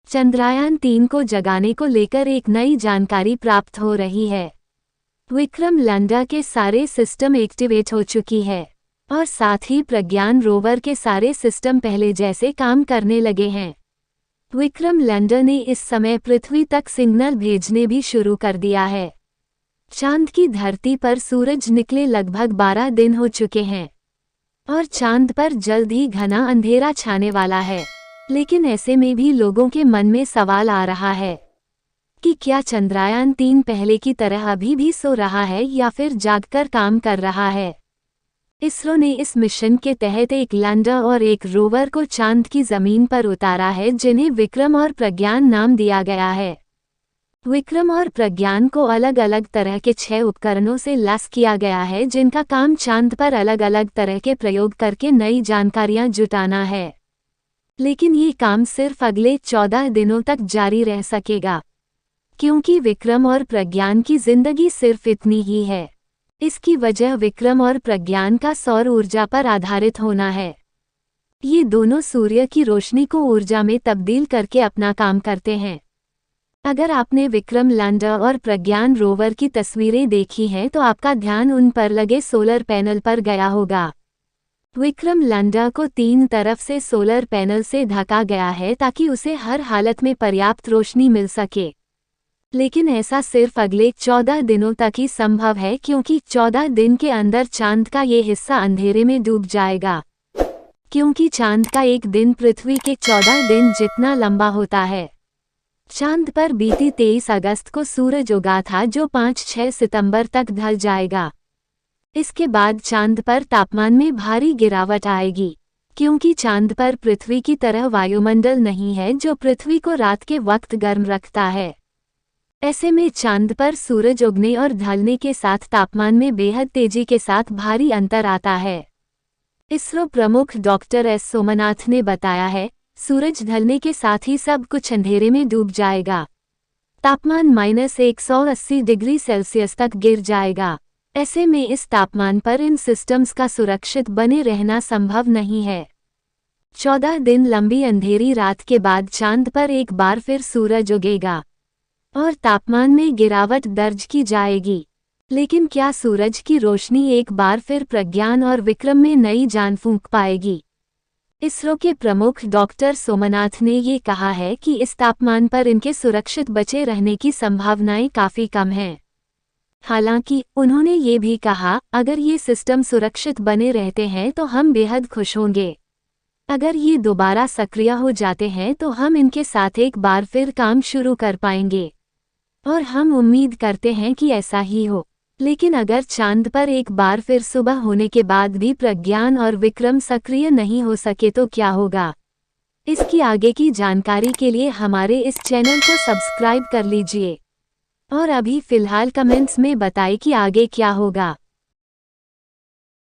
चंद्रयान-3 को जगाने को लेकर एक नई जानकारी प्राप्त हो रही है। विक्रम लैंडर के सारे सिस्टम एक्टिवेट हो चुकी है और साथ ही प्रज्ञान रोवर के सारे सिस्टम पहले जैसे काम करने लगे हैं। विक्रम लैंडर ने इस समय पृथ्वी तक सिग्नल भेजने भी शुरू कर दिया है। चांद की धरती पर सूरज निकले लगभग 12 दिन हो चुके हैं और चांद पर जल्द ही घना अंधेरा छाने वाला है। लेकिन ऐसे में भी लोगों के मन में सवाल आ रहा है कि क्या चंद्रयान-3 पहले की तरह अभी भी सो रहा है या फिर जागकर काम कर रहा है। इसरो ने इस मिशन के तहत एक लैंडर और एक रोवर को चांद की जमीन पर उतारा है, जिन्हें विक्रम और प्रज्ञान नाम दिया गया है। विक्रम और प्रज्ञान को अलग अलग तरह के 6 उपकरणों से लैस किया गया है, जिनका काम चांद पर अलग अलग तरह के प्रयोग करके नई जानकारियां जुटाना है। लेकिन ये काम सिर्फ अगले 14 दिनों तक जारी रह सकेगा, क्योंकि विक्रम और प्रज्ञान की जिंदगी सिर्फ इतनी ही है। इसकी वजह विक्रम और प्रज्ञान का सौर ऊर्जा पर आधारित होना है। ये दोनों सूर्य की रोशनी को ऊर्जा में तब्दील करके अपना काम करते हैं। अगर आपने विक्रम लैंडर और प्रज्ञान रोवर की तस्वीरें देखी हैं तो आपका ध्यान उन पर लगे सोलर पैनल पर गया होगा। विक्रम लैंडर को 3 तरफ से सोलर पैनल से ढका गया है ताकि उसे हर हालत में पर्याप्त रोशनी मिल सके। लेकिन ऐसा सिर्फ अगले 14 दिनों तक ही संभव है, क्योंकि 14 दिन के अंदर चांद का ये हिस्सा अंधेरे में डूब जाएगा। क्योंकि चांद का एक दिन पृथ्वी के 14 दिन जितना लंबा होता है। चांद पर बीती 23 अगस्त को सूरज उगा था, जो 5-6 सितंबर तक ढल जाएगा। इसके बाद चांद पर तापमान में भारी गिरावट आएगी, क्योंकि चांद पर पृथ्वी की तरह वायुमंडल नहीं है जो पृथ्वी को रात के वक्त गर्म रखता है। ऐसे में चांद पर सूरज उगने और ढलने के साथ तापमान में बेहद तेजी के साथ भारी अंतर आता है। इसरो प्रमुख डॉक्टर एस सोमनाथ ने बताया है, सूरज ढलने के साथ ही सब कुछ अंधेरे में डूब जाएगा। तापमान -180 डिग्री सेल्सियस तक गिर जाएगा। ऐसे में इस तापमान पर इन सिस्टम्स का सुरक्षित बने रहना संभव नहीं है। 14 दिन लंबी अंधेरी रात के बाद चांद पर एक बार फिर सूरज उगेगा और तापमान में गिरावट दर्ज की जाएगी। लेकिन क्या सूरज की रोशनी एक बार फिर प्रज्ञान और विक्रम में नई जान फूंक पाएगी? इसरो के प्रमुख डॉक्टर सोमनाथ ने ये कहा है कि इस तापमान पर इनके सुरक्षित बचे रहने की संभावनाएं काफ़ी कम हैं। हालांकि उन्होंने ये भी कहा, अगर ये सिस्टम सुरक्षित बने रहते हैं तो हम बेहद खुश होंगे। अगर ये दोबारा सक्रिय हो जाते हैं तो हम इनके साथ एक बार फिर काम शुरू कर पाएंगे और हम उम्मीद करते हैं कि ऐसा ही हो। लेकिन अगर चांद पर एक बार फिर सुबह होने के बाद भी प्रज्ञान और विक्रम सक्रिय नहीं हो सके तो क्या होगा? इसकी आगे की जानकारी के लिए हमारे इस चैनल को सब्सक्राइब कर लीजिए और अभी फिलहाल कमेंट्स में बताएं कि आगे क्या होगा।